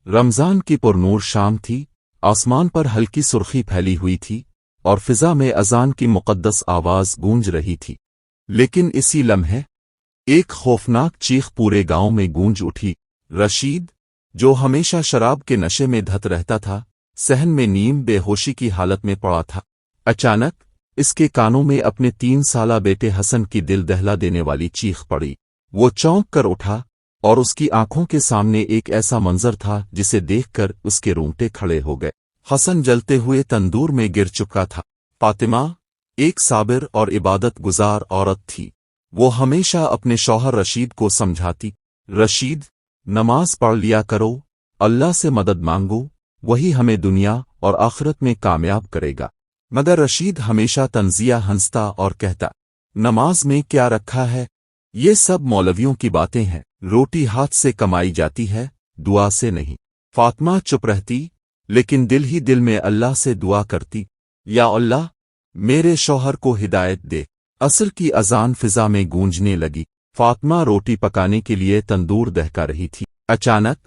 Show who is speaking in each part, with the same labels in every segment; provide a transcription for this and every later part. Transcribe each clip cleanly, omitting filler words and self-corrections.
Speaker 1: रमजान की पुरनूर शाम थी। आसमान पर हल्की सुर्खी फैली हुई थी और फिजा में अजान की मुकद्दस आवाज गूंज रही थी। लेकिन इसी लम्हे एक खौफनाक चीख पूरे गांव में गूंज उठी। रशीद, जो हमेशा शराब के नशे में धत रहता था, सहन में नीम बेहोशी की हालत में पड़ा था। अचानक इसके कानों में अपने 3 साला बेटे हसन की दिल दहला देने वाली चीख पड़ी। वो चौंक कर उठा और उसकी आंखों के सामने एक ऐसा मंजर था जिसे देखकर उसके रोंगटे खड़े हो गए। हसन जलते हुए तंदूर में गिर चुका था। फातिमा एक साबिर और इबादत गुजार औरत थी। वो हमेशा अपने शौहर रशीद को समझाती, रशीद, नमाज पढ़ लिया करो, अल्लाह से मदद मांगो, वही हमें दुनिया और आखिरत में कामयाब करेगा। मगर रशीद हमेशा तंजिया हंसता और कहता, नमाज में क्या रखा है, ये सब मौलवियों की बातें हैं, रोटी हाथ से कमाई जाती है, दुआ से नहीं। फातिमा चुप रहती, लेकिन दिल ही दिल में अल्लाह से दुआ करती, या अल्लाह, मेरे शौहर को हिदायत दे। असर की अजान फिजा में गूंजने लगी। फातिमा रोटी पकाने के लिए तंदूर दहका रही थी। अचानक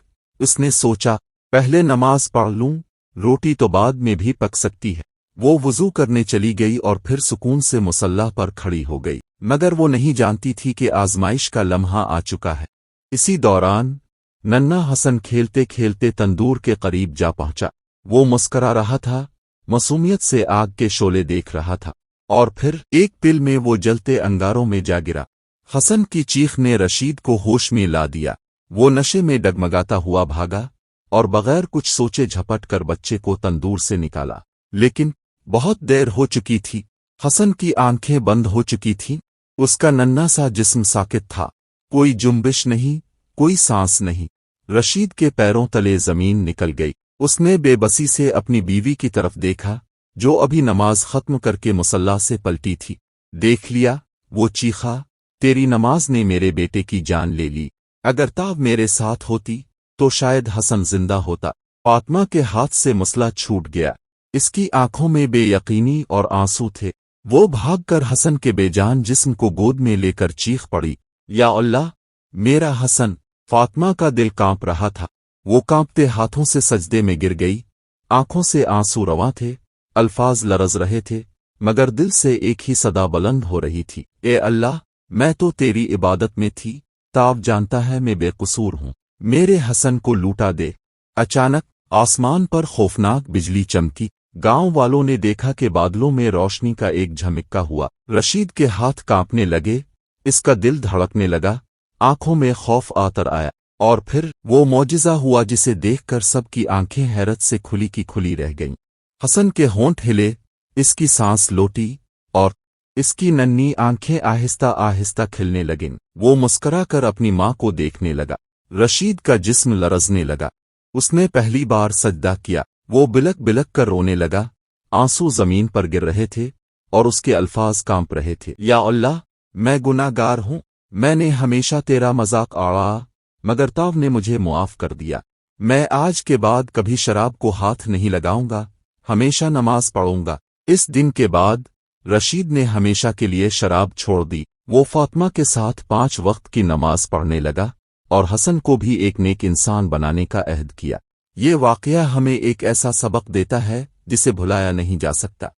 Speaker 1: उसने सोचा, पहले नमाज पढ़ लूं, रोटी तो बाद में भी पक सकती है। वो वुजू करने चली गई और फिर सुकून से मुसल्ला पर खड़ी हो गई। मगर वो नहीं जानती थी कि आजमाइश का लम्हा आ चुका है। इसी दौरान नन्ना हसन खेलते खेलते तंदूर के करीब जा पहुंचा। वो मुस्करा रहा था, मासूमियत से आग के शोले देख रहा था, और फिर एक पिल में वो जलते अंगारों में जा गिरा। हसन की चीख ने रशीद को होश में ला दिया। वो नशे में डगमगाता हुआ भागा और बगैर कुछ सोचे झपट कर बच्चे को तंदूर से निकाला। लेकिन बहुत देर हो चुकी थी। हसन की आंखें बंद हो चुकी थीं। उसका नन्हा सा जिस्म साकित था, कोई जुम्बिश नहीं, कोई सांस नहीं। रशीद के पैरों तले जमीन निकल गई। उसने बेबसी से अपनी बीवी की तरफ देखा, जो अभी नमाज खत्म करके मुसल्ला से पलटी थी। देख लिया, वो चीखा, तेरी नमाज ने मेरे बेटे की जान ले ली। अगर ताब मेरे साथ होती तो शायद हसन जिंदा होता। फातिमा के हाथ से मसला छूट गया। इसकी आंखों में बेयकीनी और आंसू थे। वो भागकर हसन के बेजान जिस्म को गोद में लेकर चीख पड़ी, या अल्लाह, मेरा हसन। फातिमा का दिल कांप रहा था। वो कांपते हाथों से सजदे में गिर गई। आंखों से आंसू रवां थे, अल्फाज लरज रहे थे, मगर दिल से एक ही सदा बुलंद हो रही थी, ए अल्लाह, मैं तो तेरी इबादत में थी, ताब जानता है मैं बेकसूर हूँ, मेरे हसन को लूटा दे। अचानक आसमान पर खौफनाक बिजली चमकी। गांव वालों ने देखा कि बादलों में रोशनी का एक झमिक्का हुआ। रशीद के हाथ कांपने लगे, इसका दिल धड़कने लगा, आंखों में खौफ आतर आया। और फिर वो मौजिज़ा हुआ जिसे देखकर सबकी आंखें हैरत से खुली की खुली रह गईं। हसन के होंठ हिले, इसकी सांस लौटी और इसकी नन्ही आंखें आहिस्ता आहिस्ता खिलने लगीं। वो मुस्करा कर अपनी माँ को देखने लगा। रशीद का जिस्म लरजने लगा। उसने पहली बार सजदा किया। वो बिलक बिलक कर रोने लगा। आंसू जमीन पर गिर रहे थे और उसके अल्फाज कांप रहे थे, या अल्लाह, मैं गुनाहगार हूँ, मैंने हमेशा तेरा मजाक आड़ा, मगर ताव ने मुझे मुआफ कर दिया। मैं आज के बाद कभी शराब को हाथ नहीं लगाऊंगा, हमेशा नमाज पढ़ूंगा। इस दिन के बाद रशीद ने हमेशा के लिए शराब छोड़ दी। वो फातिमा के साथ 5 वक्त की नमाज पढ़ने लगा और हसन को भी एक नेक इंसान बनाने का अहद किया। ये वाकया हमें एक ऐसा सबक देता है जिसे भुलाया नहीं जा सकता।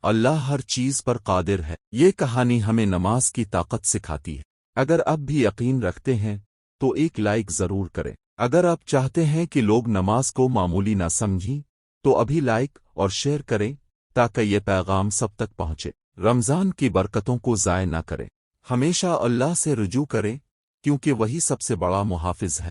Speaker 1: अल्लाह हर चीज पर कादिर है। ये कहानी हमें नमाज की ताकत सिखाती है। अगर अब भी यकीन रखते हैं तो एक लाइक जरूर करें। अगर आप चाहते हैं कि लोग नमाज को मामूली ना समझें तो अभी लाइक और शेयर करें ताकि ये पैगाम सब तक पहुंचे। रमजान की बरकतों को ज़ाय ना करें। हमेशा अल्लाह से रुजू करें क्योंकि वही सबसे बड़ा मुहाफिज है।